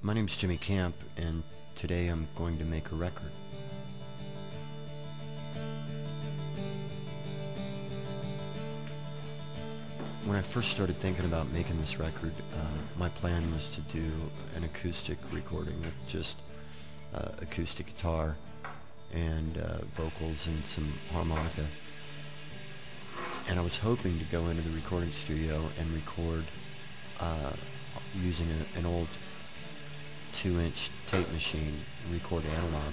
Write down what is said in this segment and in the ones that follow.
My name's Jimmy Camp, and today I'm going to make a record. When I first started thinking about making this record, my plan was to do an acoustic recording with just acoustic guitar and vocals and some harmonica. And I was hoping to go into the recording studio and record using an old 2-inch tape machine, record analog.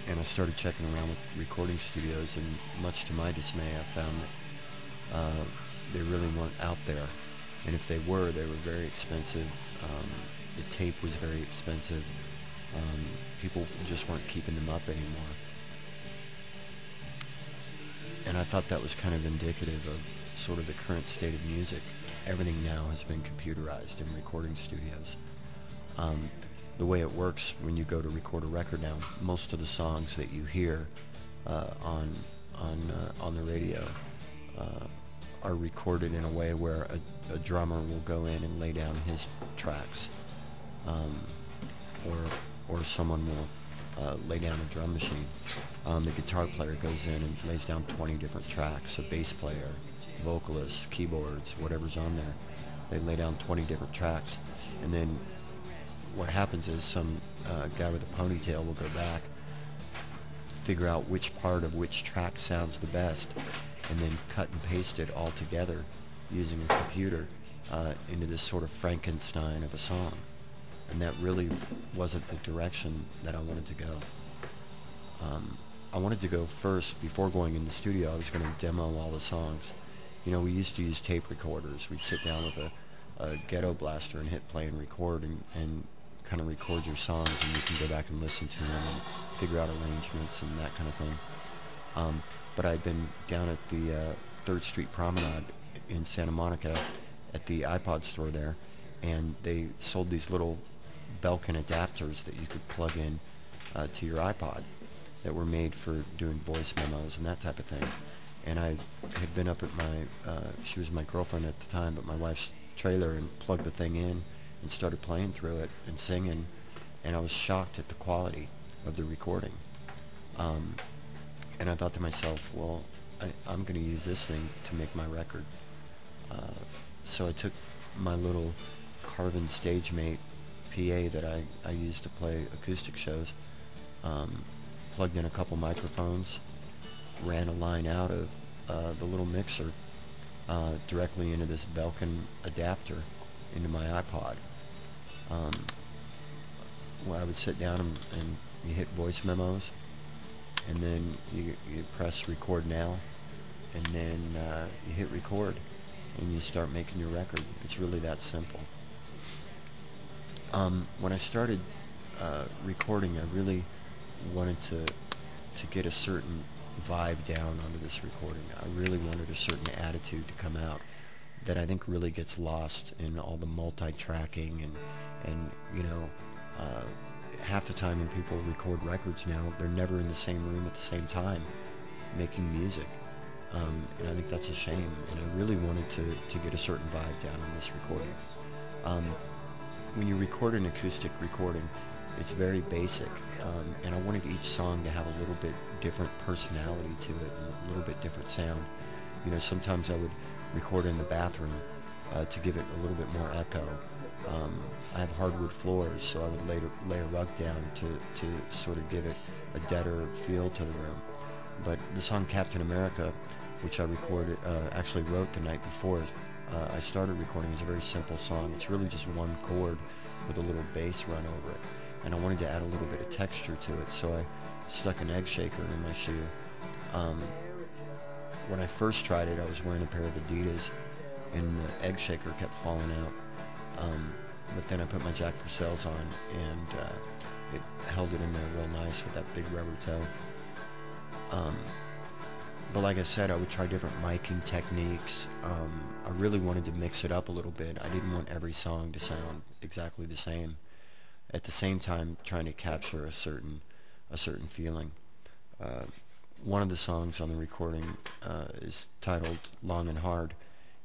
And I started checking around with recording studios, and much to my dismay, I found that they really weren't out there. And if they were very expensive. The tape was very expensive. People just weren't keeping them up anymore. And I thought that was kind of indicative of sort of the current state of music. Everything now has been computerized in recording studios. The way it works when you go to record a record now, most of the songs that you hear on the radio are recorded in a way where a drummer will go in and lay down his tracks, or someone will lay down a drum machine. The guitar player goes in and lays down 20 different tracks. A bass player, vocalist, keyboards, whatever's on there, they lay down 20 different tracks, and then what happens is some guy with a ponytail will go back, figure out which part of which track sounds the best, and then cut and paste it all together using a computer into this sort of Frankenstein of a song. And that really wasn't the direction that I wanted to go. I wanted to go first, before going in the studio, I was going to demo all the songs. You know, we used to use tape recorders. We'd sit down with a ghetto blaster and hit play and record, and kind of record your songs, and you can go back and listen to them and figure out arrangements and that kind of thing. But I'd been down at the 3rd Street Promenade in Santa Monica at the iPod store there, and they sold these little Belkin adapters that you could plug in to your iPod that were made for doing voice memos and that type of thing. And I had been up at she was my girlfriend at the time, but my wife's trailer, and plugged the thing in and started playing through it and singing, and I was shocked at the quality of the recording. And I thought to myself, well, I'm going to use this thing to make my record. So I took my little Carvin StageMate PA that I used to play acoustic shows, plugged in a couple microphones, ran a line out of the little mixer directly into this Belkin adapter into my iPod. Well, I would sit down and you hit voice memos, and then you press record now, and then you hit record, and you start making your record. It's really that simple. When I started recording, I really wanted to get a certain vibe down onto this recording. I really wanted a certain attitude to come out that I think really gets lost in all the multi-tracking, and you know, half the time when people record records now, they're never in the same room at the same time making music. And I think that's a shame, and I really wanted to get a certain vibe down on this recording. When you record an acoustic recording, it's very basic, and I wanted each song to have a little bit different personality to it, and a little bit different sound. You know, sometimes I would record in the bathroom to give it a little bit more echo. I have hardwood floors, so I would lay a rug down to sort of give it a deader feel to the room. But the song Captain America, which I actually wrote the night before I started recording, is a very simple song. It's really just one chord with a little bass run over it. And I wanted to add a little bit of texture to it, so I stuck an egg shaker in my shoe. When I first tried it, I was wearing a pair of Adidas, and the egg shaker kept falling out. But then I put my Jack Purcells on, and it held it in there real nice with that big rubber toe. But like I said, I would try different miking techniques. I really wanted to mix it up a little bit. I didn't want every song to sound exactly the same. At the same time, trying to capture a certain feeling. One of the songs on the recording is titled "Long and Hard,"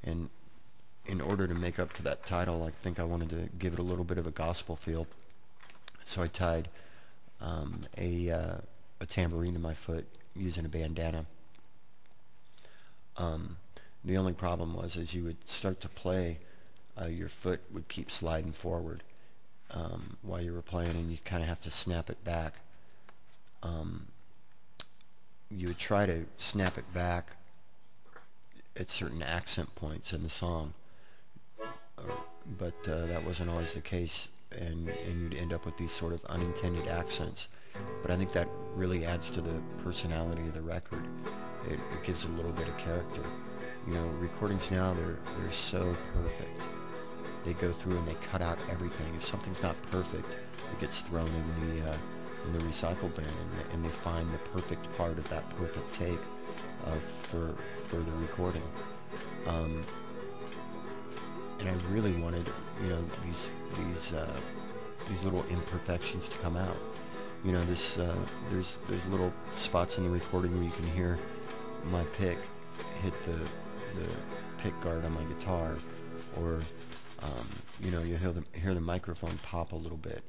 and in order to make up for that title, I think I wanted to give it a little bit of a gospel feel. So I tied a tambourine to my foot using a bandana. The only problem was, as you would start to play, your foot would keep sliding forward while you were playing, and you kind of have to snap it back. You would try to snap it back at certain accent points in the song, but that wasn't always the case, and you'd end up with these sort of unintended accents. But I think that really adds to the personality of the record. It gives it a little bit of character. You know, recordings now, they're so perfect. They go through and they cut out everything. If something's not perfect, it gets thrown in the recycle bin, and they find the perfect part of that perfect take for the recording. And I really wanted, you know, these little imperfections to come out. You know, there's little spots in the recording where you can hear my pick hit the pick guard on my guitar, or you know, you hear the microphone pop a little bit.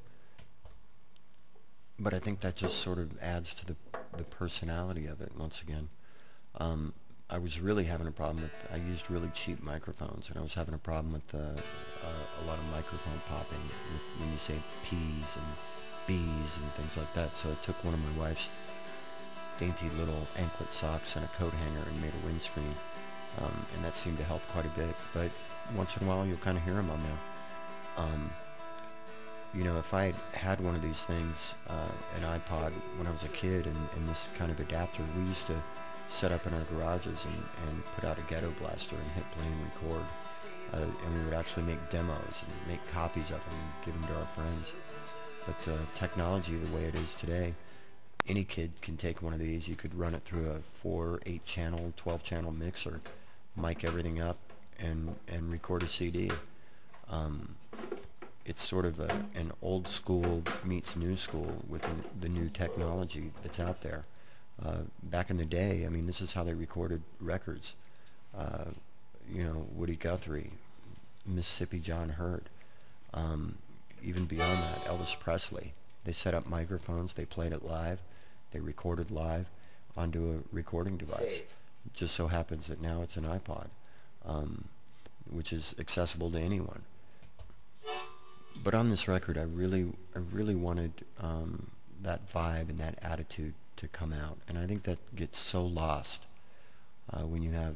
But I think that just sort of adds to the personality of it. Once again, I was really having a problem with, I used really cheap microphones, and I was having a problem with a lot of microphone popping when you say P's and B's and things like that. So I took one of my wife's dainty little anklet socks and a coat hanger and made a windscreen, and that seemed to help quite a bit. But once in a while you'll kind of hear them on there. You know, if I had one of these things, an iPod, when I was a kid, and this kind of adapter, we used to set up in our garages and put out a ghetto blaster and hit play and record. And we would actually make demos and make copies of them and give them to our friends. But technology, the way it is today, any kid can take one of these. You could run it through a 4, 8 channel, 12 channel mixer, mic everything up, and record a CD. It's sort of an old school meets new school with the new technology that's out there. Back in the day, I mean, this is how they recorded records. You know, Woody Guthrie, Mississippi John Hurt, even beyond that, Elvis Presley. They set up microphones, they played it live, they recorded live onto a recording device. It just so happens that now it's an iPod, which is accessible to anyone. But on this record, I really wanted that vibe and that attitude to come out, and I think that gets so lost when you have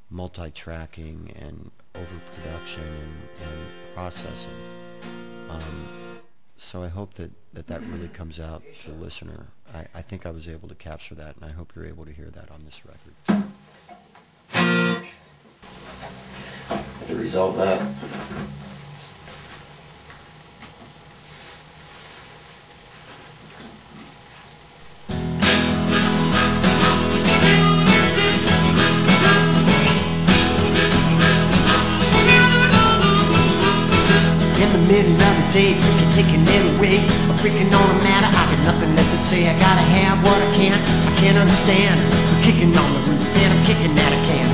multi-tracking and overproduction and processing. So I hope that really comes out to the listener. I think I was able to capture that, and I hope you're able to hear that on this record. The result of that. Middle of the day, freaking taking it away. I'm freaking on a matter, I got nothing left to say. I gotta have what I can't understand. So kicking on the roof, and I'm kicking that I can.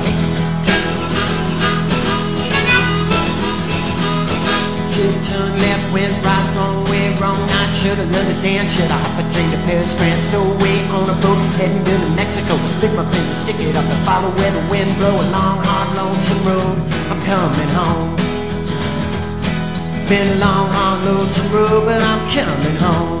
Should've turned left, went right, wrong way, wrong night. Should've learned to dance, should've hopped a train to Paris, France. Stowed away on a boat, heading to Mexico. Lick my finger, stick it up and follow where the wind blow. A long, hard, lonesome road, I'm coming home. Been a long, hard, lonesome road, but I'm coming home.